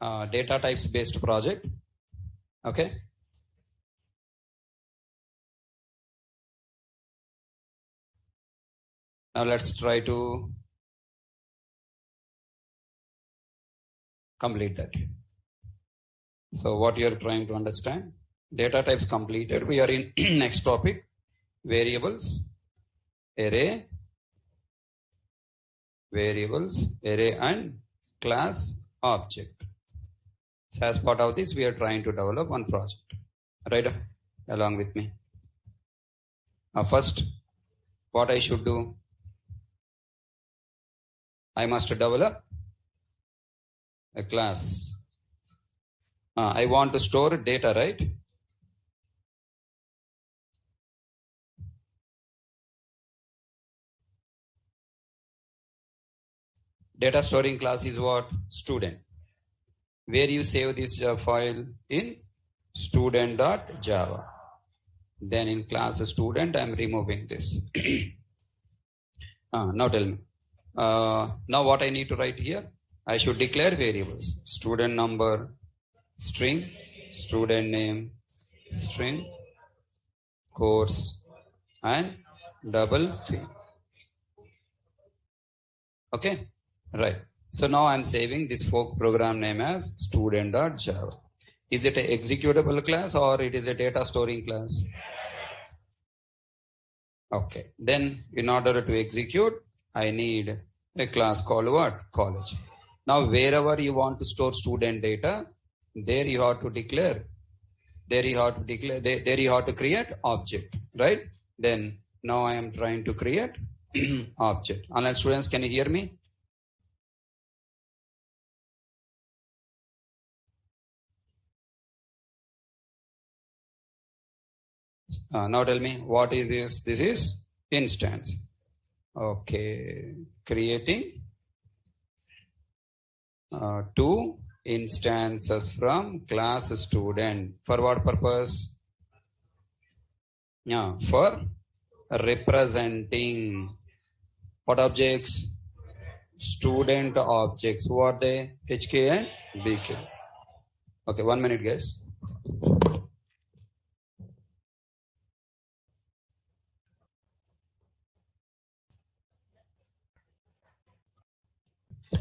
data types based project. Okay. Now let's try to complete that. So what you are trying to understand? Data types completed. We are in next topic. Variables, array, and class object. So as part of this, we are trying to develop one project. Right? Along with me. First, what I should do? I must develop a class. I want to store data, right? Data storing class is what? Student. Where you save this file? In student.java. Then in class student, I am removing this. Now tell me. Now what I need to write here? I should declare variables. Student number, string, student name, string, course, and double fee. Okay, right. So now I'm saving this fork program name as student.java. Is it an executable class or it is a data storing class? Okay, then in order to execute, I need a class called what? College. Now wherever you want to store student data, there you have to declare. There you have to create object, right? Then now I am trying to create object. Online students, can you hear me? Now tell me, what is this? This is instance. Okay, creating 2 instances from class student. For what purpose? Yeah, for representing what objects? Student objects. Who are they? HK and BK. Okay, 1 minute, guys.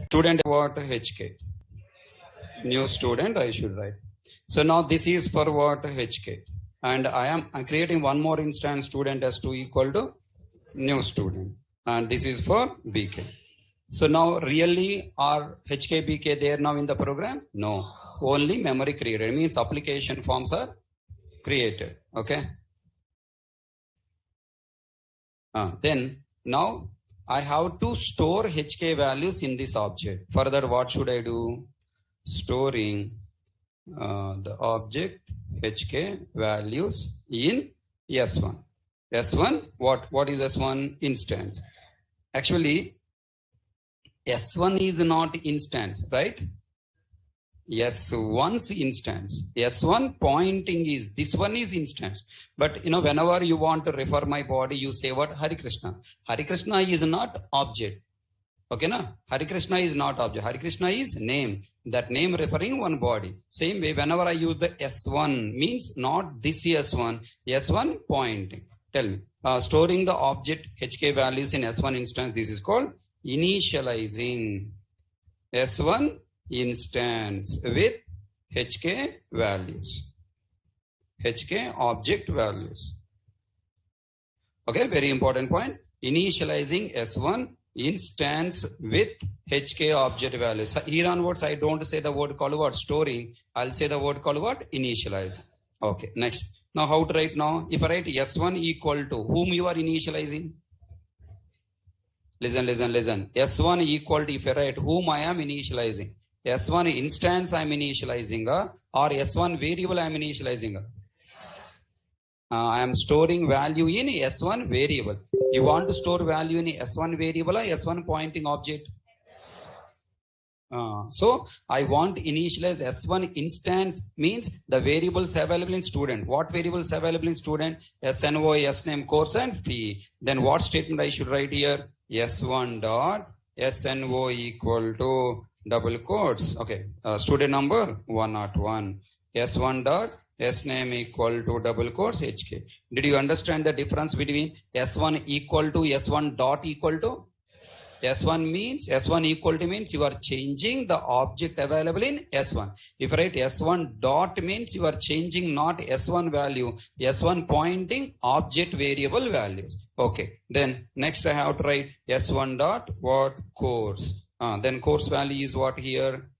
Student what? HK. New student I should write. So now this is for what? HK. And I'm creating one more instance student s2 equal to new student. And this is for BK. So now really are HK, BK there now in the program? No. Only memory created. It means application forms are created. Okay. Then now I have to store HK values in this object. Further, what should I do? Storing the object HK values in S1. S1, what is S1? Instance. Actually, S1 is not instance, right? S1's instance. S1 pointing is, this one is instance. But whenever you want to refer my body, you say what? Hare Krishna. Hare Krishna is not object. Okay, na? Hare Krishna is not object. Hare Krishna is name. That name referring one body. Same way, whenever I use the S1, means not this S1. S1 pointing. Tell me. Storing the object HK values in S1 instance, this is called initializing S1 instance with HK values. HK object values. Okay, very important point. Initializing S1 instance with HK object values. So here onwards, I don't say the word called what? Storing. I'll say the word called what? Initialize. Okay, next. Now how to write now? If I write S1 equal to whom you are initializing? Listen. S1 equal to, if I write whom I am initializing. S1 instance I am initializing or S1 variable I am initializing. I am storing value in S1 variable. You want to store value in S1 variable or S1 pointing object? So I want to initialize S1 instance means the variables available in student. What variables available in student? SNO, SNAME, course and fee. Then what statement I should write here? S1 dot SNO equal to double quotes. Okay. Student number 101. S1 dot S name equal to double quotes HK. Did you understand the difference between S1 equal to S1 dot equal to? S1 equal to means you are changing the object available in S1. If I write S1 dot means you are changing not S1 value, S1 pointing object variable values. Okay. Then next I have to write S1 dot what course. Then course value is what here?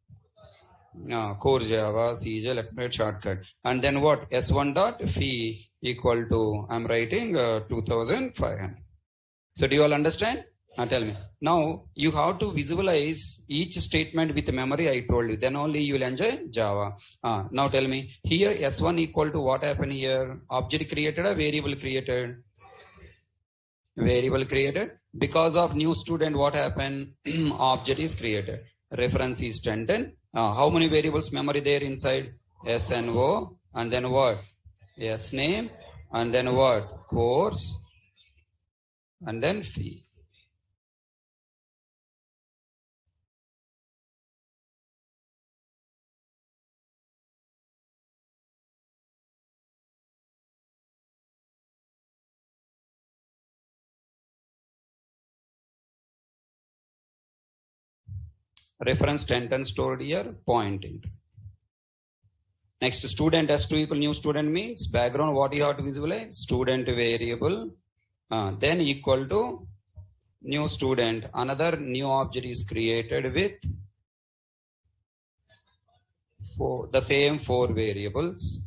Core Java, CJ, let me write shortcut. And then what? S1 dot fee equal to, I'm writing 2500. So do you all understand? Tell me. Now you have to visualize each statement with memory I told you. Then only you will enjoy Java. Now tell me. Here S1 equal to what happened here? Object created or variable created? Variable created. Because of new student, what happened? Object is created. Reference is 10. How many variables memory there inside? S and O. And then what? S name. And then what? Course. And then fee. Reference 10 stored here, pointing. Next, student S2 equal new student means background, what you have to visualize? Student variable, then equal to new student. Another new object is created with the same 4 variables.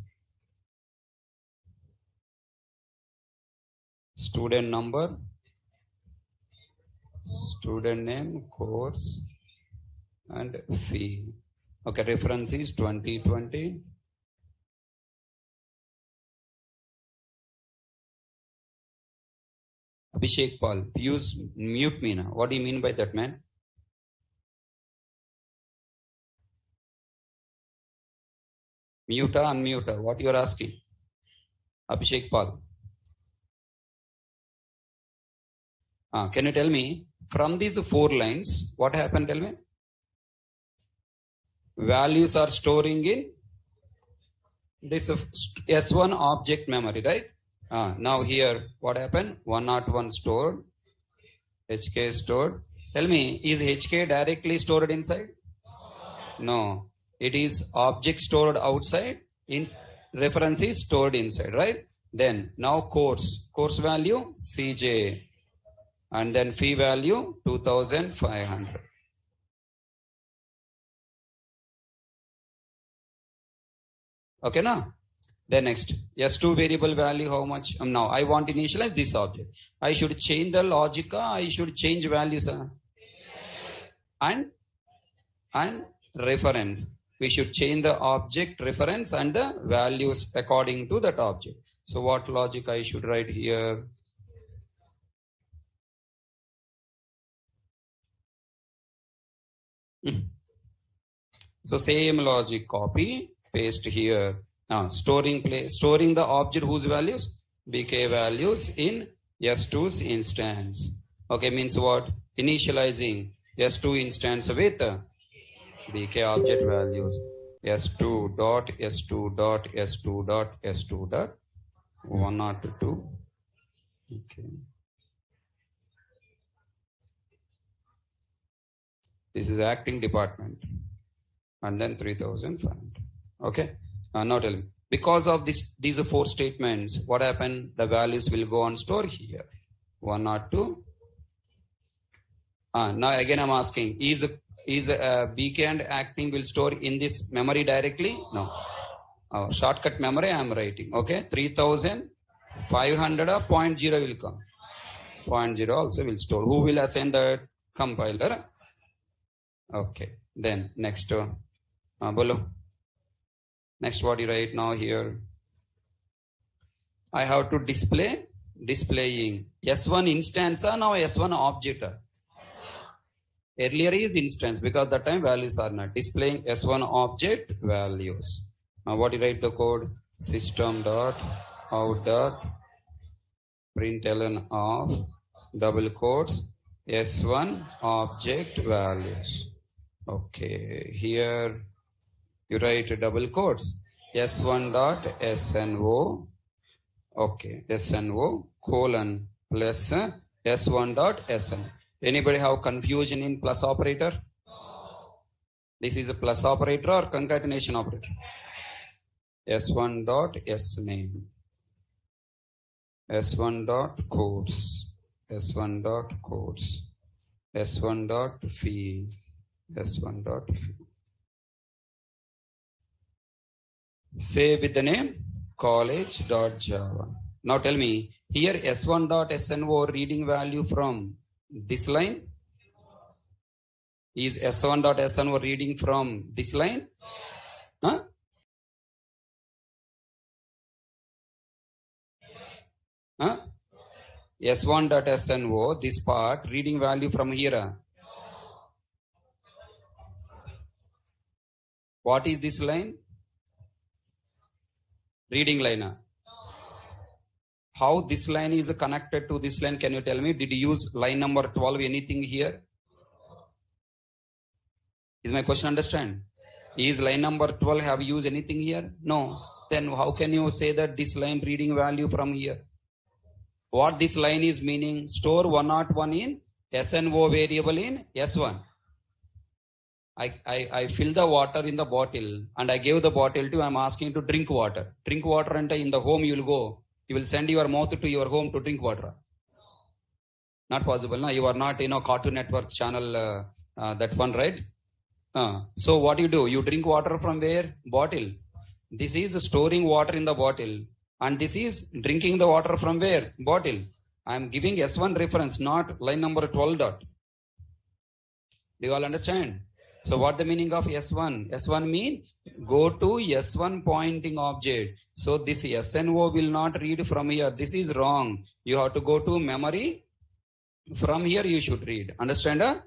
Student number, student name, course, and fee. Okay, reference is 2020. Abhishek Paul, use mute me now. What do you mean by that, man? Mute, unmute, what you are asking? Abhishek Paul. Can you tell me, from these 4 lines, what happened, tell me? Values are storing in this S1 object memory, right? Now here, what happened? 101 stored, HK stored. Tell me, is HK directly stored inside? No. It is object stored outside, reference is stored inside, right? Then, now course value, CJ. And then fee value, 2500. Okay, now? Then next, S2 variable value, how much? Now, I want to initialize this object. I should change the logic, I should change values. And reference. We should change the object reference and the values according to that object. So, what logic I should write here? So, same logic, copy, paste here. Storing the object whose values? BK values in S2's instance. Okay, means what? Initializing S2 instance with BK object values. S2 dot S2 dot S2 dot S2 dot 102. Okay. This is acting department. And then 3500. Okay. Now tell me, because of these 4 statements, what happened? The values will go on store here. 102. Now again I'm asking, is BK and acting will store in this memory directly? No. Shortcut memory I am writing. Okay. 3500 or 0.0 will come. 0.0 also will store. Who will assign the compiler? Okay. Then next. Bolo. Next, what you write now here? I have to displaying S1 instance now S1 object. Earlier is instance because that time values are not displaying S1 object values. Now what you write the code? System dot out dot println of double quotes S1 object values. Okay, here you write double quotes. S1 dot SNO. Okay, SNO colon plus S1 dot SN. Anybody have confusion in plus operator? This is a plus operator or concatenation operator? S1 dot S name. S1 dot quotes. S1 dot quotes. S1 dot fee. S1 dot fee. Say with the name college.java. Now tell me, here S1.SNO reading value from this line? Is S1.SNO reading from this line? Huh? Huh? S1.SNO, this part, reading value from here. What is this line? Reading line. How this line is connected to this line, can you tell me? Did you use line number 12 anything here? Is my question understand? Is line number 12 have used anything here? No. Then how can you say that this line reading value from here? What this line is meaning? Store 101 in SNO variable in S1. I fill the water in the bottle and I gave the bottle to, I'm asking to drink water. Drink water and in the home you will go. You will send your mouth to your home to drink water. Not possible. No? You are not, Cartoon Network channel, that one, right? So what you do? You drink water from where? Bottle. This is storing water in the bottle. And this is drinking the water from where? Bottle. I am giving S1 reference, not line number 12 dot. Do you all understand? So what the meaning of S1? S1 mean go to S1 pointing object. So this SNO will not read from here. This is wrong. You have to go to memory. From here you should read. Understand?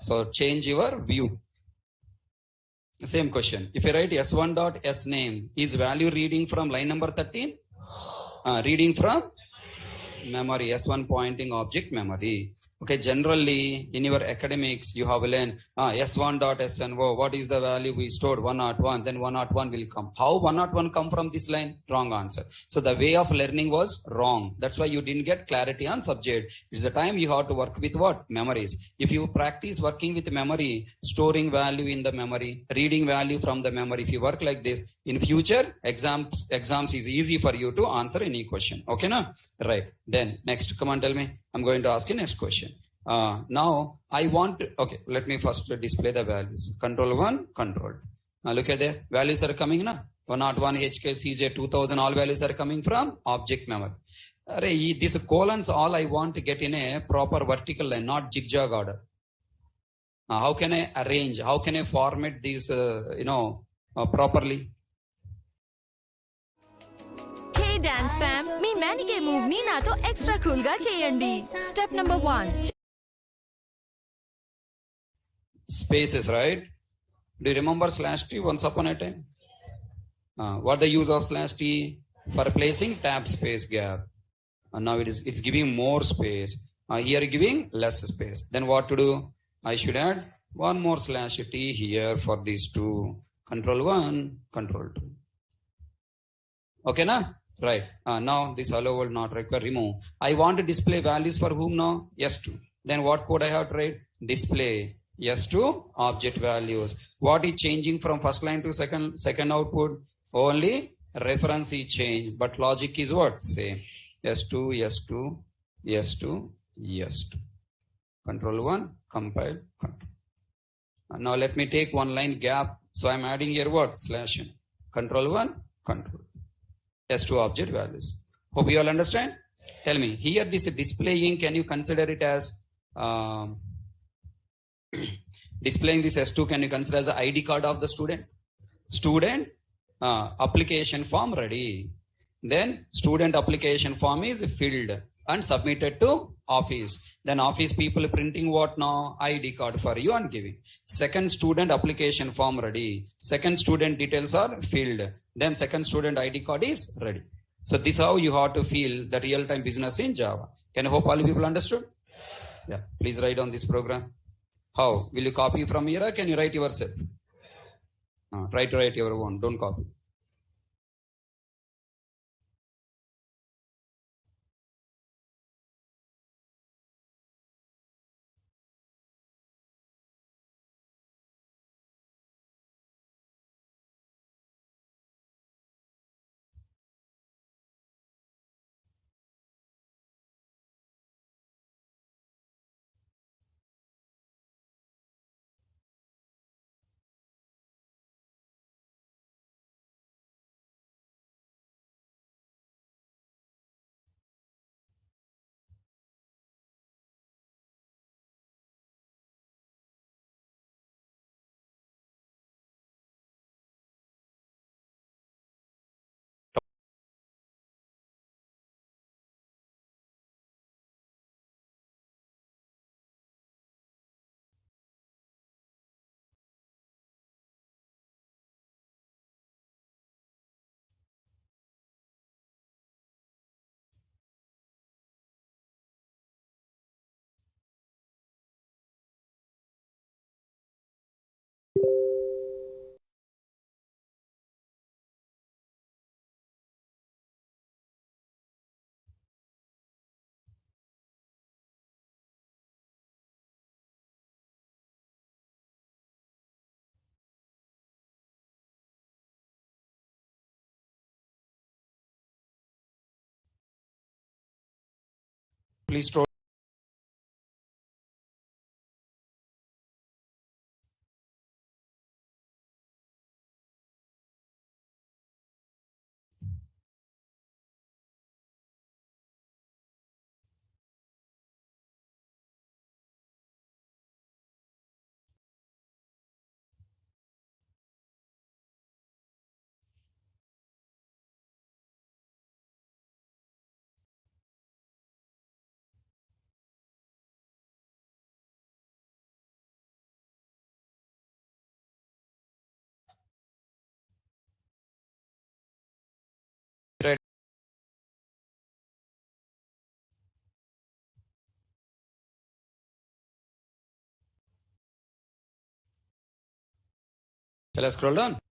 So change your view. Same question. If I write S1 dot S name, is value reading from line number 13? Reading from memory. S1 pointing object memory. Okay, generally in your academics, you have learned S1.SNO. What is the value we stored? 101. Then 101 will come. How 101 come from this line? Wrong answer. So the way of learning was wrong. That's why you didn't get clarity on subject. It's the time you have to work with what? Memories. If you practice working with memory, storing value in the memory, reading value from the memory, if you work like this, in future exams is easy for you to answer any question. Okay, na? Right. Then next, come on, tell me. I'm going to ask you next question. Now I want to, okay, let me first display the values. Control 1, control. Now look at there. Values are coming now. 101, HK, CJ, 2000, all values are coming from object memory. These colons, all I want to get in a proper vertical line, not zigzag order. How can I arrange? How can I format these, properly? Dance fam, me manike move ni na to extra cool ga cheyandi. Step number 1. Spaces, right? Do you remember /t once upon a time? What the use of /t? For placing tab space gap. And now it's giving more space. Here giving less space. Then what to do? I should add one more /t here for these two. Control 1, control 2. Okay, na? Right. Now this hello will not require remove. I want to display values for whom now? S2. Then what code I have to write? Display S2 object values. What is changing from first line to second output? Only reference is changed, but logic is what? Same. S2, S2, S2, S2. Control 1, compile, control. Now let me take one line gap. So I'm adding here what? /n. Control 1, control. S2 object values. Hope you all understand. Tell me, here this displaying, can you consider it as displaying this S2, can you consider as the ID card of the student? Student application form ready. Then student application form is filled and submitted to office. Then office people printing what now? ID card for you and giving. Second student application form ready. Second student details are filled. Then second student ID card is ready. So this is how you have to feel the real-time business in Java. Can I hope all people understood? Yeah. Please write on this program. How? Will you copy from here or can you write yourself? Try to write your own. Don't copy. Please scroll. Shall I scroll down?